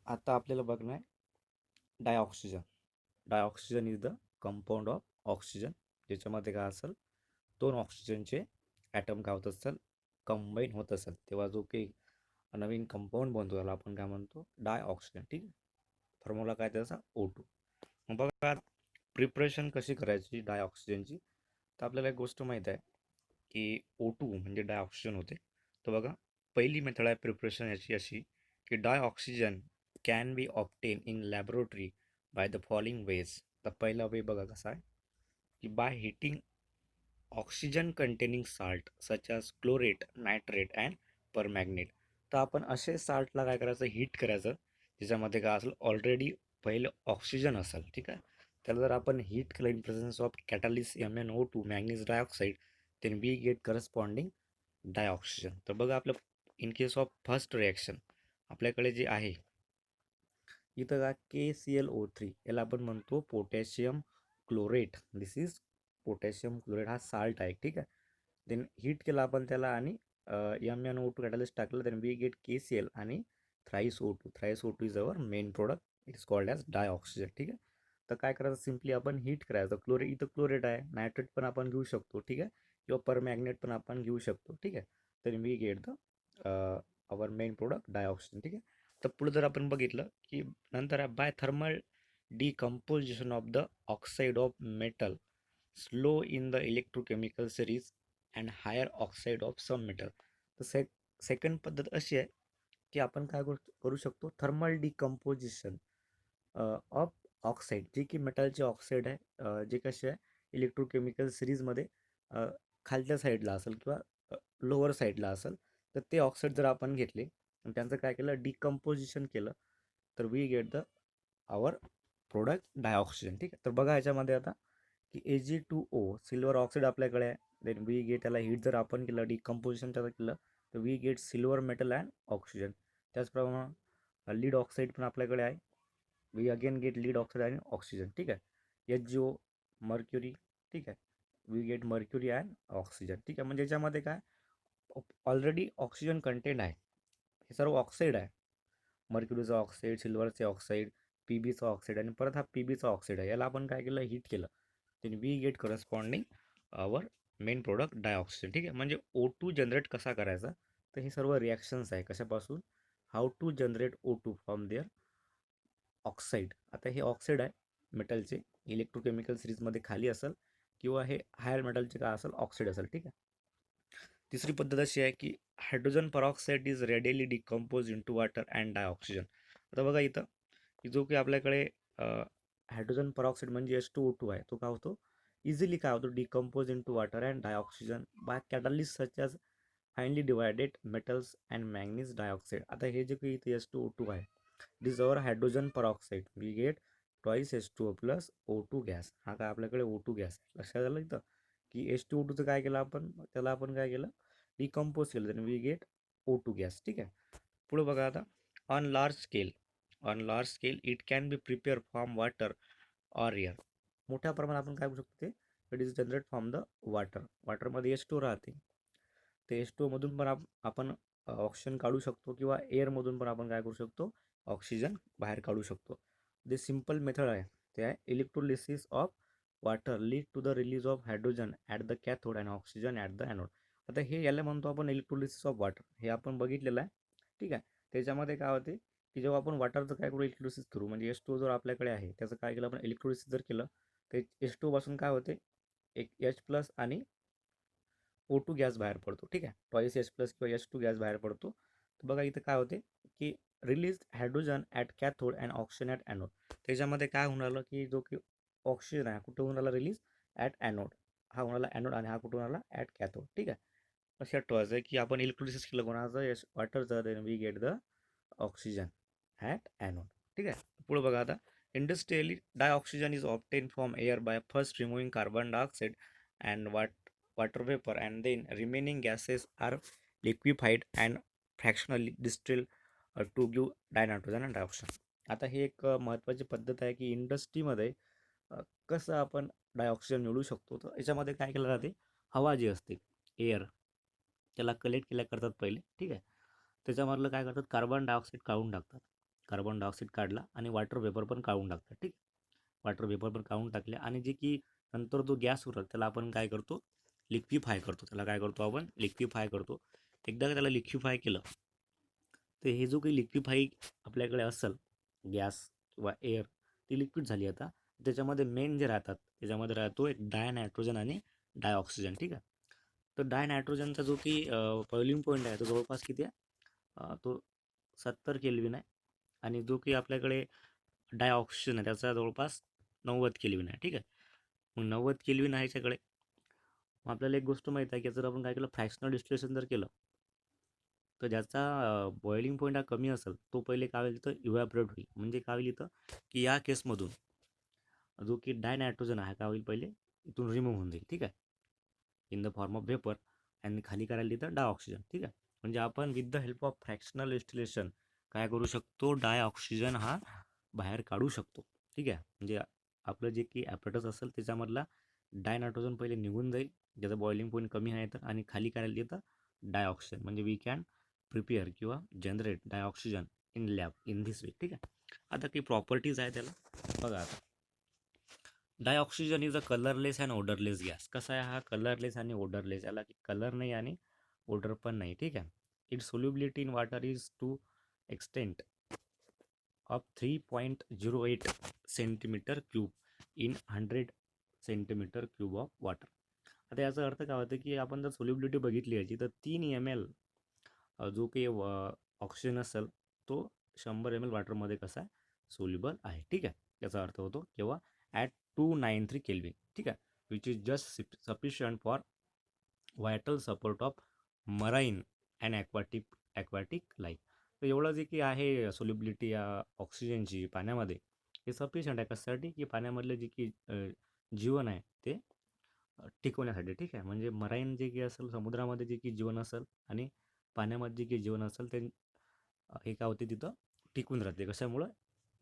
आता आपल्याला बघणं आहे dioxygen. Dioxygen is the compound of oxygen, ज्याच्यामध्ये काय असेल दोन ऑक्सिजनचे ॲटम काय होत असेल कंबाईन होत असेल तेव्हा जो काही नवीन कंपाऊंड बनतो त्याला आपण काय म्हणतो डायऑक्सिजन. ठीक आहे. फॉर्म्युला काय त्याचा O2. मग बघा प्रिपरेशन कशी करायची डायऑक्सिजनची. तर आपल्याला एक गोष्ट माहीत आहे की O2 म्हणजे डायऑक्सिजन होते. तर बघा पहिली मेथड आहे प्रिपरेशन याची अशी की dioxygen can be obtain in laboratory by the following ways. तर पहिला वे बघा कसा आहे की by heating oxygen containing salt such as chlorate, nitrate and permanganate. तर आपण असे साल्टला काय करायचं हीट करायचं ज्याच्यामध्ये काय असेल ऑलरेडी पहिलं ऑक्सिजन असेल. ठीक आहे. त्याला जर आपण हीट केलं in presence of catalyst MnO2 manganese dioxide then we get corresponding dioxygen. तर बघा आपलं in case of first reaction आपल्याकडे जे आहे इथं का KClO3 याला आपण म्हणतो potassium chlorate. This is potassium chlorate, हा साल्ट आहे. ठीक आहे. देन हीट केला आपण त्याला आणि MnO2 कॅटलिस्ट टाकलं देन वी गेट KCl आणि thrice O2. Thrice O2 is our main product. It is called as dioxygen. ठीक आहे. तर काय करायचं सिम्पली आपण हीट करायचं. क्लोरेट इथं क्लोरेट आहे, नायट्रेट पण आपण घेऊ शकतो. ठीक आहे. किंवा परमॅग्नेट पण आपण घेऊ शकतो. ठीक आहे. तर we get the our main product dioxygen. ठीक आहे. तर पुढे जर आपण बघितलं की नंतर by thermal decomposition of the oxide of metal slow in the electrochemical series and higher oxide of some metal. तर सेकंड पद्धत अशी आहे की आपण काय करू शकतो थर्मल डिकम्पोजिशन ऑफ ऑक्साईड, जे की मेटलचे ऑक्साईड आहे, जे कसे आहे इलेक्ट्रोकेमिकल सिरीजमध्ये खालच्या साईडला असेल किंवा लोअर साईडला असेल. तर ते ऑक्साईड जर आपण घेतले आणि त्यांचं काय केलं डिकम्पोजिशन केलं तर we get the our product dioxygen. ठीक आहे. तर बघा ह्याच्यामध्ये आता की Ag2O सिल्वर ऑक्साईड आपल्याकडे आहे. देन वी गेट याला हीट जर आपण केलं डिकम्पोजिशन त्याचं केलं तर we get silver metal and oxygen. त्याचप्रमाणे लीड ऑक्साईड पण आपल्याकडे आहे. We again get lead oxide आणि ऑक्सिजन. ठीक आहे. HgO mercury. ठीक आहे. We get mercury and oxygen. ठीक आहे. म्हणजे याच्यामध्ये काय ऑलरेडी ऑक्सिजन कंटेंट आहे. हे सर्व ऑक्साईड आहे. मर्क्युरीचा ऑक्साईड, सिल्वरचे ऑक्साईड, Pbचा ऑक्साईड आणि परत हा Pbचा ऑक्साईड आहे. याला आपण काय केलं हीट केलं then we get corresponding our main product dioxygen. ठीक आहे. म्हणजे O2 जनरेट कसा करायचा तर हे सर्व रिॲक्शन्स आहे कशापासून how to generate O2 from their oxide. आता हे ऑक्साईड आहे मेटलचे इलेक्ट्रोकेमिकल सिरीजमध्ये खाली असेल किंवा हे हायर मेटलचे काय असेल ऑक्साईड असेल. ठीक आहे. तिसरी पद्धत अशी आहे की hydrogen peroxide is readily decompose into water and dioxygen. आता बघा इथं की जो की आपल्याकडे हायड्रोजन परऑक्साईड म्हणजे H2O2 आहे तो काय होतो इझिली काय होतो decompose into water and dioxygen by catalyst such as finely divided metals and manganese dioxide. आता हे जे काही इथे H2O2 आहे this our hydrogen peroxide we get twice H2O plus O2 gas. हा काय आपल्याकडे O2 गॅस लक्षात आलं इथं की H2O2चं काय केलं आपण त्याला आपण काय केलं डिकम्पोज केलं तर वी गेट O2 गॅस. ठीक आहे. पुढे बघा आता on large scale it can be prepare from water or air. मोठ्या प्रमाणात आपण काय करू शकतो ते it is generate from the वॉटरमध्ये H2 राहते. ते H2O मधून पण आपण ऑक्सिजन काढू शकतो किंवा एअरमधून पण आपण काय करू शकतो ऑक्सिजन बाहेर काढू शकतो. जे सिम्पल मेथड आहे ते आहे electrolysis of water lead to the release of hydrogen at the cathode and oxygen at the anode. आता हे याला म्हणतो आपण इलेक्ट्रोलिसिस ऑफ वॉटर. हे आपण बघितलेलं आहे. ठीक आहे. त्याच्यामध्ये काय होते की जेव्हा आपण वॉटरचं काय करू इलेक्ट्रोलिसिस करू म्हणजे H2O जर आपल्याकडे आहे त्याचं काय केलं आपण इलेक्ट्रोलिसिस जर केलं तर H2O पासून काय होते एक H प्लस आणि O2 गॅस बाहेर पडतो. ठीक आहे. ट्वाईस H प्लस किंवा H2 गॅस बाहेर पडतो. तर बघा इथं काय होते की release hydrogen at cathode and oxygen at anode. त्याच्यामध्ये काय होऊन राहिलं की जो की ऑक्सिजन आहे कुठं होऊन राहिला रिलीज ॲट ॲनोड. हा होऊन राहिला ॲनोड आणि हा कुठून आला ॲट कॅथोड. ठीक आहे. लक्षात ठेवायचं आहे की आपण इलेक्ट्रोलिसिस केलं कोणाचं वॉटरचं then we get the oxygen at anode. ठीक आहे. पुढे बघा आता industrially dioxygen is obtain from air by first removing carbon dioxide and water vapor and then remaining gases are liquefied and fractionally distilled to give dinitrogen and dioxide. आता ही एक महत्त्वाची पद्धत आहे की इंडस्ट्रीमध्ये कसं आपण डायऑक्सिजन मिळवू शकतो. तर याच्यामध्ये काय केलं जाते हवा जी असते एअर त्याला कलेक्ट केल्या करतात पहिले. ठीक आहे. त्याच्यामधलं काय करतात कार्बन डायऑक्साईड काढून टाकतात कार्बन डायऑक्साईड काढला आणि वॉटर वेपर पण काढून टाकतात. ठीक, वॉटर वेपर पण काढून टाकले आणि जे की नंतर जो गॅस उरला त्याला आपण काय करतो, लिक्विफाय करतो. त्याला काय करतो आपण, लिक्विफाय करतो. एकदा का त्याला लिक्विफाय केलं तर हे जो काही लिक्विफाई आपल्याकडे असेल गॅस किंवा एअर, ती लिक्विड झाली. आता त्याच्यामध्ये मेन जे राहतात त्याच्यामध्ये राहतो एक डायनायट्रोजन आणि डायऑक्सिजन. ठीक आहे, तर डायनायट्रोजनचा जो की बॉइलिंग पॉईंट आहे तो जवळपास किती आहे, तो 70 केल्विन आहे. आणि जो की आपल्याकडे डायऑक्सिजन आहे त्याचा जवळपास 90 केल्विन आहे. ठीक आहे, मग 90 केल्विन आहे याच्याकडे. मग आपल्याला एक गोष्ट माहीत आहे की जर आपण काय केलं, फ्रॅक्शनल डिस्टिलेशन जर केलं तर ज्याचा बॉइलिंग पॉईंट हा कमी असेल तो पहिले काय होईल, इथं इव्हॅपरेट होईल. म्हणजे काय होईल इथं, की या केसमधून जो की डायनायट्रोजन आहे काय होईल, पहिले इथून रिमूव्ह होऊन जाईल. ठीक आहे, in the form of vapour, आणि खाली करायला तिथं डायऑक्सिजन. ठीक आहे, म्हणजे आपण with the help of fractional distillation काय करू शकतो, डायऑक्सिजन हा बाहेर काढू शकतो. ठीक आहे, म्हणजे आपलं जे की ॲपरेटस असेल त्याच्यामधला डायनायट्रोजन पहिले निघून जाईल, ज्याचा बॉइलिंग पॉईंट कमी आहे तर, आणि खाली करायला तिथं डायऑक्सिजन. म्हणजे वी कॅन प्रिपेअर किंवा generate dioxygen in lab in this way. ठीक आहे, आता काही प्रॉपर्टीज आहे त्याला बघा. आता dioxygen is a colourless and odourless gas. कसा आहे हा, कलरलेस आणि ओडरलेस. याला कलर नाही आणि ओडर पण नाही. ठीक आहे, its solubility in water is to extent of 3.08 centimetre cube in 100 centimetre cube of water. आता याचा अर्थ काय होतं की आपण जर सोल्युबिलिटी बघितली याची तर 3 ml जो काही ऑक्सिजन असेल तो 100 ml वॉटरमध्ये कसा आहे, सोल्युबल आहे. ठीक आहे, याचा अर्थ होतो केव्हा, ॲट 293 केल्विन. ठीक आहे, which is just sufficient for vital support of marine and aquatic life. तर एवढं जे की आहे सोल्युबिलिटी या ऑक्सिजनची पाण्यामध्ये, हे सफिशियंट आहे कशासाठी, की पाण्यामधले जे की जीवन आहे ते टिकवण्यासाठी. ठीक आहे, म्हणजे मराईन जे की असेल समुद्रामध्ये जे की जीवन असेल आणि पाण्यामध्ये जे की जीवन असेल ते हे काय होते तिथं टिकून राहते. कशामुळं,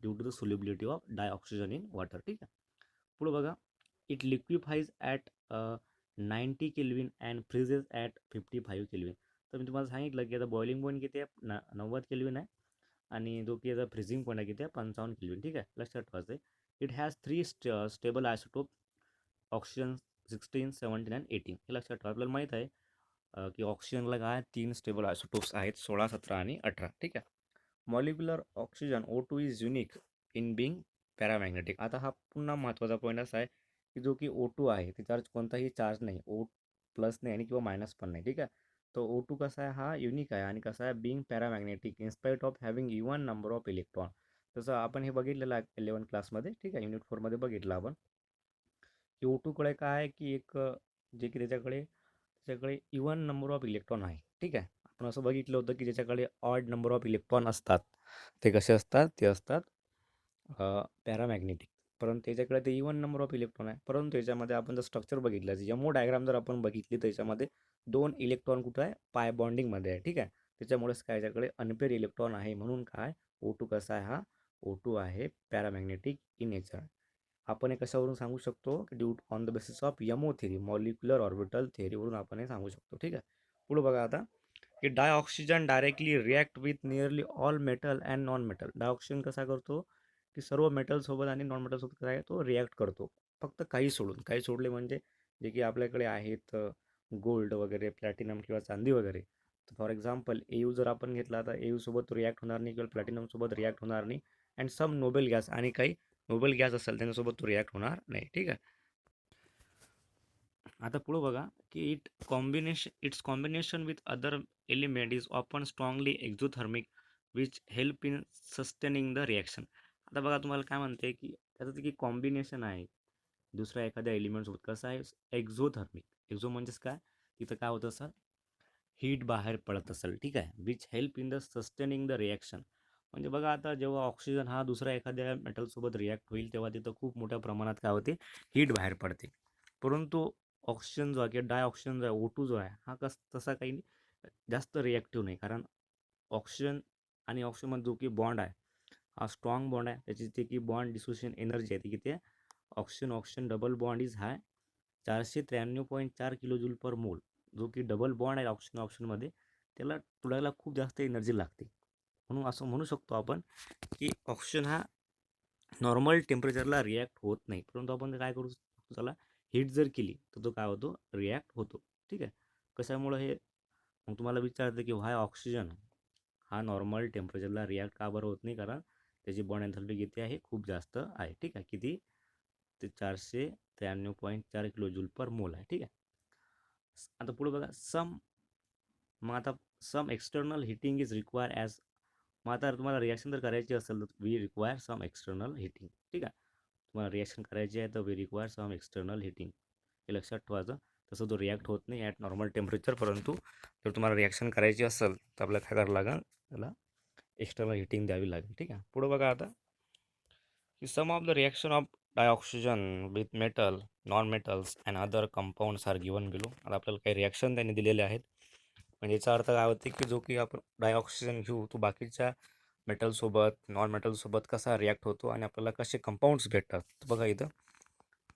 due to the solubility of dioxygen in water. ठीक आहे, पुढे बघा, it liquefies at 90 kelvin and freezes at 55 kelvin. तर मी तुम्हाला सांगितलं की आता बॉइलिंग पॉईंट किती आहे, 90 केल्विन आहे, आणि जो की याचा फ्रीजिंग पॉईंट आहे किती आहे, 55 केल्विन. ठीक आहे, लक्षात ठेवायचं आहे. It has 3 stable isotope, oxygen 16, 17 and 18. हे लक्षात ठेवा. आपल्याला माहीत आहे की ऑक्सिजनला काय 3 स्टेबल आयसोटोप्स आहेत, 16, 17 आणि 18. ठीक आहे, molecular oxygen O2 is unique in being paramagnetic. आता हा पुन्हा महत्त्वाचा पॉईंट असा आहे की जो की O2 आहे त्याच्यावर कोणताही चार्ज नाही, O प्लस नाही आणि किंवा मायनस पण नाही. ठीक आहे, तो O2 कसा आहे, हा युनिक आहे आणि कसा आहे, being paramagnetic in spite of having even number of electron. तसं आपण हे बघितलेलं आहे 11 क्लासमध्ये. ठीक आहे, युनिट 4मध्ये बघितलं आपण की O2कडे काय आहे की एक जे की त्याच्याकडे इवन नंबर ऑफ इलेक्ट्रॉन आहे. ठीक आहे, आपण असं बघितलं होतं की ज्याच्याकडे ऑड नंबर ऑफ इलेक्ट्रॉन असतात ते कसे असतात, ते असतात पॅरामॅग्नेटिक. परंतु त्याच्याकडे ते इवन नंबर ऑफ इलेक्ट्रॉन आहे. परंतु याच्यामध्ये आपण जर स्ट्रक्चर बघितलं, यमो डायग्राम जर आपण बघितली तर याच्यामध्ये 2 इलेक्ट्रॉन कुठं आहे, पाय बॉन्डिंगमध्ये आहे. ठीक आहे, त्याच्यामुळेच काय याच्याकडे अनपेअर इलेक्ट्रॉन आहे. म्हणून काय O2 कसा आहे, हा O2 आहे पॅरामॅग्नेटिक इन नेचर. आपण हे कशावरून सांगू शकतो, due on the basis of MO theory, molecular orbital थेरीवरून आपण हे सांगू शकतो. ठीक आहे, पुढे बघा आता की dioxygen directly react with nearly all metal and non metal. Dioxygen कसा करतो की सर्व मेटलसोबत आणि नॉन मेटलसोबत काय तो रिॲक्ट करतो, फक्त काही सोडून. काही सोडले म्हणजे जे की आपल्याकडे आहेत गोल्ड वगैरे, प्लॅटिनम किंवा चांदी वगैरे. फॉर एक्झाम्पल एयू जर आपण घेतला तर एयू सोबत तो रिॲक्ट होणार नाही किंवा प्लॅटिनमसोबत रिॲक्ट होणार नाही. अँड सम नोबेल गॅस, आणि काही नोबेल गॅस असेल त्यांच्यासोबत तो रिॲक्ट होणार नाही. ठीक आहे, आता पुढे बघा की it's combination with other element is open strongly exothermic which help in sustaining the reaction. आता बघा तुम्हाला काय म्हणते की त्याचं की कॉम्बिनेशन आहे दुसऱ्या एखाद्या एलिमेंटसोबत, कसं आहे, एक्झोथर्मिक. एक्झो म्हणजेच काय, तिथं काय होतं सर, हीट बाहेर पडत असेल. ठीक आहे, which help in the sustaining the reaction. म्हणजे बघा आता जेव्हा ऑक्सिजन हा दुसऱ्या एखाद्या मेटलसोबत रिॲक्ट होईल तेव्हा तिथं खूप मोठ्या प्रमाणात काय होते, हीट बाहेर पडते. परंतु ऑक्सिजन जो आहे किंवा डायऑक्सिजन जो आहे O2 जो आहे हा तसा काही जास्त रिॲक्टिव्ह नाही. कारण ऑक्सिजन आणि ऑक्सिजनमध्ये जो की बॉन्ड आहे हा स्ट्रॉंग बॉन्ड आहे. त्याची ते की बॉन्ड डिसोसिएशन एनर्जी आहे ती किती आहे, oxygen oxygen double bond is hi 493.4 kilo joule पर मोल. जो की डबल बॉन्ड आहे ऑक्सिजन ऑक्सिजनमध्ये त्याला तोडायला खूप जास्त एनर्जी लागते. म्हणून असं म्हणू शकतो आपण की ऑक्सिजन हा नॉर्मल टेम्परेचरला रिॲक्ट होत नाही, परंतु आपण काय करू शकतो, त्याला हीट जर केली तर तो काय होतो, रिॲक्ट होतो. ठीक आहे. कशामुळं हे, मग तुम्हाला विचारतं की व्हाय ऑक्सिजन हा नॉर्मल टेम्परेचरला रिॲक्ट का बरं होत नाही, कारण त्याची बॉन्ड एन्थॅल्पी किती आहे, खूप जास्त आहे. ठीक आहे. किती, ते 493.4 किलो जूल पर मोल आहे. ठीक आहे. आता पुढे बघा, मग आता some external heating is require as, मग आता तुम्हाला रिॲक्शन जर करायची असेल तर we require some external heating. ठीक आहे. तुम्हाला रिॲक्शन करायची आहे तर we require some external heating, हे लक्षात ठेवायचं. तसं तो रिॲक्ट होत नाही ॲट नॉर्मल टेम्परेचर, परंतु जर तुम्हाला रिॲक्शन करायची असेल तर आपल्याला काय करावं लागेल, त्याला एक्सटर्नल हिटिंग द्यावी लागेल. ठीक आहे. पुढं बघा आता, की some of the reaction of dioxygen with metal, non metals and other compounds are given below. आता आपल्याला काही रिॲक्शन त्यांनी दिलेले आहेत, म्हणजे याचा अर्थ काय होते की जो की आपण डायऑक्सिजन घेऊ तो बाकीच्या मेटलसोबत, नॉन मेटलसोबत कसा रिॲक्ट होतो आणि आपल्याला कसे कंपाऊंड्स भेटतात. तर बघा इथं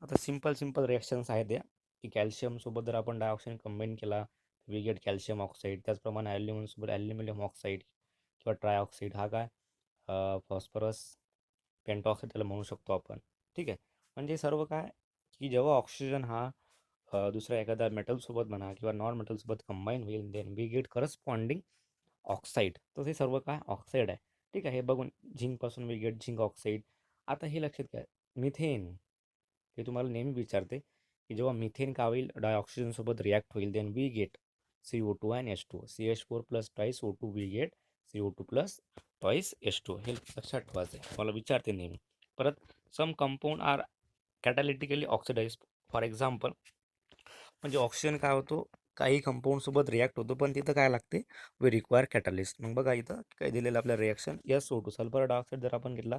आता सिंपल रिॲक्शन्स आहेत या, की कॅल्शियमसोबत जर आपण डायऑक्सिजन कंबाईन केला वी गेट कॅल्शियम ऑक्साईड. त्याचप्रमाणे ॲल्युमिनियमसोबत ॲल्युमिनियम ऑक्साईड किंवा ट्रायऑक्साईड, हा काय फॉस्फरस पेंटॉक्साईड त्याला म्हणू शकतो आपण. ठीक आहे. म्हणजे सर्व काय, की जेव्हा ऑक्सिजन हा दुसऱ्या एखाद्या मेटलसोबत म्हणा किंवा नॉन मेटलसोबत कंबाईन होईल, then we get corresponding oxide. तर हे सर्व काय ऑक्साईड आहे. ठीक आहे. हे बघून झिंकपासून वी गेट झिंक ऑक्साईड. आता हे लक्षात घ्या, मिथेन, हे तुम्हाला नेहमी विचारते की जेव्हा मिथेन काय होईल, डायऑक्सिजनसोबत रिॲक्ट होईल, then we get CO2 and H2, CH4 plus twice O2, we get CO2 plus twice H2. हे लक्षात ठेवायचं आहे, मला विचारते नेहमी. परत some compound are catalytically oxidize. For example, म्हणजे ऑक्सिजन काय होतो, काही कंपाऊंडसोबत रिॲक्ट होतो, पण तिथं काय लागते, वी रिक्वायर कॅटलिस्ट. मग बघा इथं काय दिलेलं आपल्या रिॲक्शन, SO2 सल्फर डायऑक्साईड जर आपण घेतला,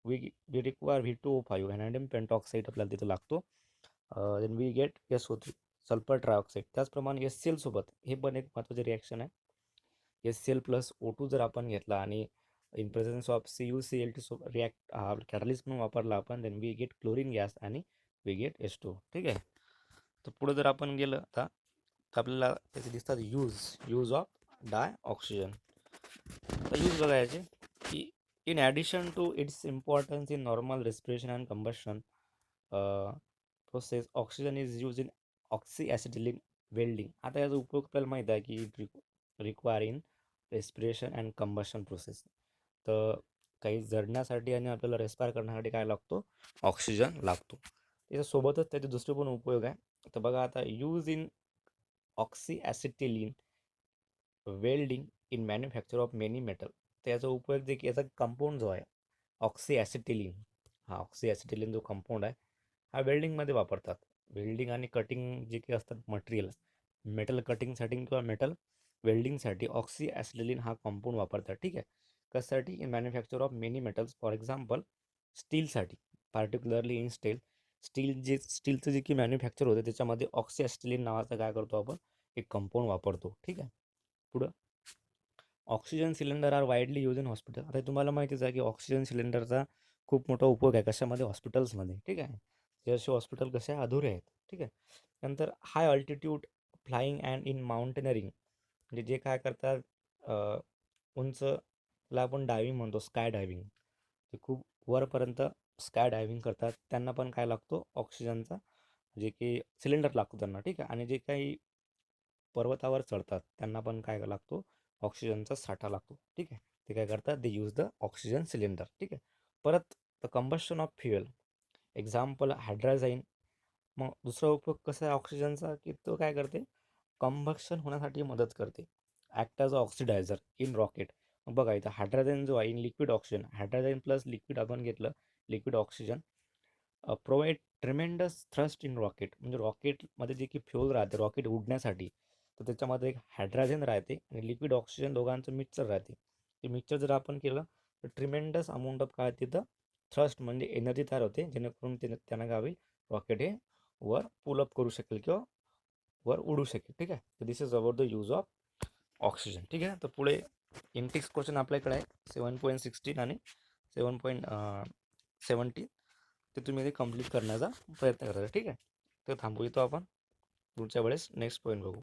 we we require V2O5 vanadium pentoxide आपल्याला तिथं लागतो. Then we get SO3 sulphur trioxide. त्याचप्रमाणे HCl सोबत, हे पण एक महत्त्वाचे रिॲक्शन आहे. HCl प्लस O2 जर आपण घेतला आणि इन प्रेझन्स ऑफ CuCl2 सोबत रिॲक्ट कॅटलिस्ट म्हणून वापरला आपण, then we get chlorine gas आणि वी गेट H2. ठीक आहे. तर पुढे जर आपण गेलं आता, तर आपल्याला त्याचे दिसतात यूज ऑफ डाय ऑक्सिजन. तर यूज बघायचे की in addition to its importance in normal respiration and combustion process, oxygen is use in oxy acetylene welding. आता याचा उपयोग आपल्याला माहीत आहे की require in respiration and combustion process. तर काही जडण्यासाठी आणि आपल्याला रेस्पायर करण्यासाठी काय लागतो, ऑक्सिजन लागतो. त्याच्यासोबतच त्याचे दुसरे पण उपयोग आहे. तर बघा आता, use in oxy acetylene welding in manufacture of many metal. तर याचा उपयोग जे की याचा कंपाऊंड जो आहे ऑक्सी ॲसिटिलीन, हा ऑक्सी ॲसिटिलीन जो कंपाऊंड आहे हा वेल्डिंगमध्ये वापरतात. वेल्डिंग आणि कटिंग जे काही असतात मटेरियल, मेटल कटिंगसाठी किंवा मेटल वेल्डिंगसाठी ऑक्सी ॲसिटिलीन हा कंपाऊंड वापरतात. ठीक आहे. कशासाठी, in manufacture of many metals. For example, स्टीलसाठी, पार्टिक्युलरली इन स्टीलचं जे की मॅन्युफॅक्चर होतं त्याच्यामध्ये ऑक्सी ॲसिटिलीन नावाचं काय करतो आपण, एक कंपाऊंड वापरतो. ठीक आहे. पुढं, oxygen cylinder are widely use in hospital. आता तुम्हाला माहितीच आहे की ऑक्सिजन सिलेंडरचा खूप मोठा उपयोग आहे कशामध्ये, हॉस्पिटल्समध्ये. ठीक आहे. जसे हॉस्पिटल कसे अधुरे आहेत. ठीक आहे. नंतर हाय altitude flying and in mountaineering, म्हणजे जे काय करतात उंचला आपण डायविंग म्हणतो, स्काय डायविंग, ते खूप वरपर्यंत स्काय डायविंग करतात, त्यांना पण काय लागतो, ऑक्सिजनचा जे की सिलेंडर लागतो त्यांना. ठीक आहे. आणि जे काही पर्वतावर चढतात त्यांना पण काय लागतो, ऑक्सिजनचा साठा लागतो. ठीक आहे. ते काय करतात, they use the oxygen cylinder. ठीक आहे. परत the combustion of fuel, example hydrazine. मग दुसरा उपयोग कसा आहे ऑक्सिजनचा, की तो काय करते, कंबक्शन होण्यासाठी मदत करते, act as a oxidizer in rocket. मग बघा इथं हायड्रोजन जो आहे in liquid oxygen, hydrogen plus liquid आपण घेतलं, liquid oxygen provide tremendous thrust in rocket. म्हणजे रॉकेटमध्ये जे की फ्युल राहते रॉकेट उडण्यासाठी, तर त्याच्यामध्ये एक हायड्रोजन राहते आणि लिक्विड ऑक्सिजन दोघांचं मिक्सचर राहते. ते मिक्सचर जर आपण केलं तर ट्रिमेंडस अमाऊंट ऑफ काय तिथं थ्रस्ट म्हणजे एनर्जी तयार होते, जेणेकरून त्यांना काय होईल, रॉकेट हे वर पुलअप करू शकेल किंवा वर उडू शकेल. ठीक आहे. तर this is about the use of oxygen. ठीक आहे. तर पुढे इंटेक्स क्वेश्चन आपल्याकडे आहे 7.16 आणि 7.17, ते तुम्ही ते कंप्लीट करण्याचा प्रयत्न करायचा. ठीक आहे. तर थांबू इथं आपण, पुढच्या वेळेस नेक्स्ट पॉईंट बघू.